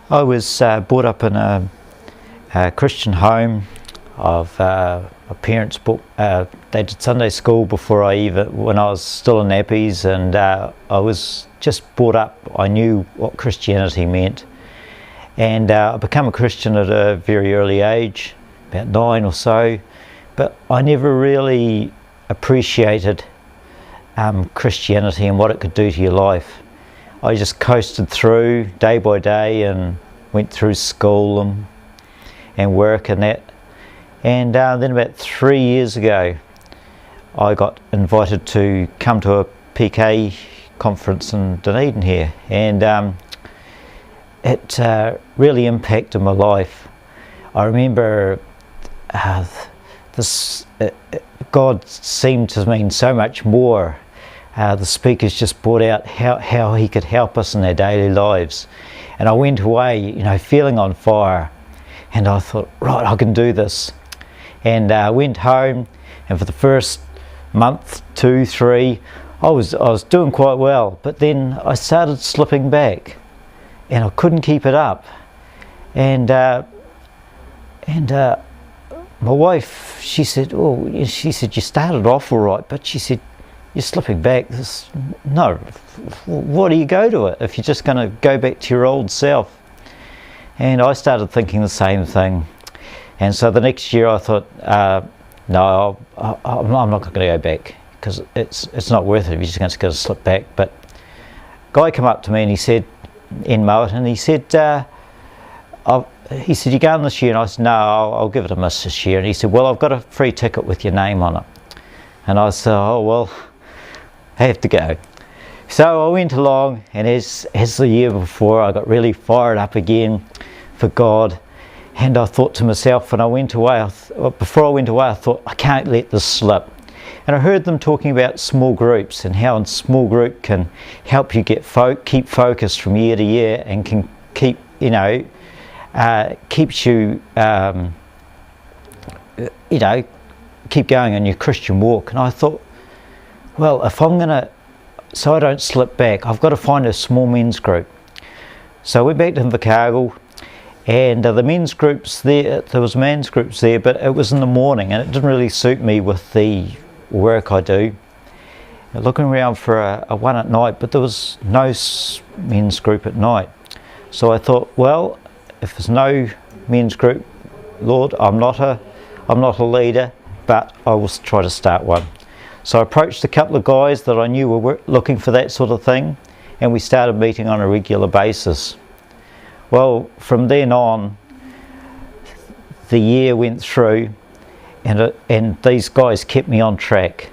I was brought up in a Christian home. My parents they did Sunday school when I was still in nappies, and I was just brought up. I knew what Christianity meant, and I became a Christian at a very early age, about 9 or so, but I never really appreciated Christianity and what it could do to your life. I just coasted through day by day and went through school and work and that. And then about 3 years ago, I got invited to come to a PK conference in Dunedin here, and it really impacted my life. I remember God seemed to mean so much more. The speakers just brought out how he could help us in our daily lives. And I went away, feeling on fire. And I thought, right, I can do this. And I went home, and for the first month, 2, 3, I was doing quite well. But then I started slipping back, and I couldn't keep it up. And my wife, she said, you started off all right, but she said, you're slipping back. No, what do you go to it if you're just going to go back to your old self? And I started thinking the same thing. And so the next year I thought, no, I'm not going to go back, because it's not worth it if you're just going to slip back. But a guy came up to me and he said, in Mowat, and he said, you going this year? And I said, no, I'll give it a miss this year. And he said, well, I've got a free ticket with your name on it. And I said, oh, well, I have to go. So I went along, and as the year before, I got really fired up again for God. And I thought to myself, when I went away, before I went away, I thought, I can't let this slip. And I heard them talking about small groups, and how a small group can help you keep focused from year to year, and can keep, keeps you, keep going on your Christian walk. And I thought, well, if I'm so I don't slip back, I've got to find a small men's group. So I went back to Invercargill, and the men's groups there was men's groups there, but it was in the morning, and it didn't really suit me with the work I do. Looking around for a one at night, but there was no men's group at night. So I thought, well, if there's no men's group, Lord, I'm not a leader, but I will try to start one. So I approached a couple of guys that I knew were looking for that sort of thing, and we started meeting on a regular basis. Well, from then on, the year went through, and these guys kept me on track.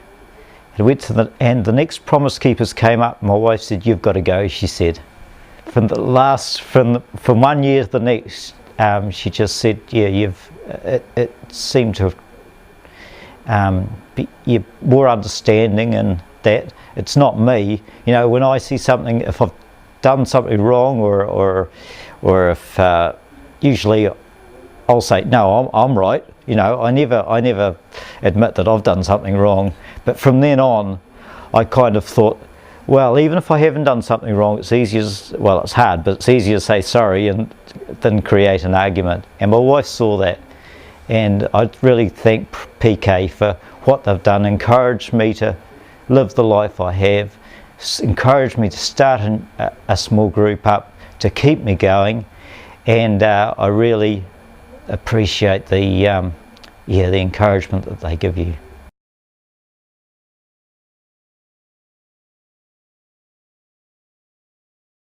And the next Promise Keepers came up. My wife said, "You've got to go," she said. From 1 year to the next, she just said, "Yeah, it seemed to have you're more understanding, and that it's not me. When I see something, if I've done something wrong, or if usually I'll say, no, I'm right. I never admit that I've done something wrong. But from then on, I kind of thought, well, even if I haven't done something wrong, it's hard, but it's easier to say sorry than create an argument. And my wife saw that, and I really thank PK for what they've done, encouraged me to live the life I have, encouraged me to start a small group up to keep me going, and I really appreciate the encouragement that they give you.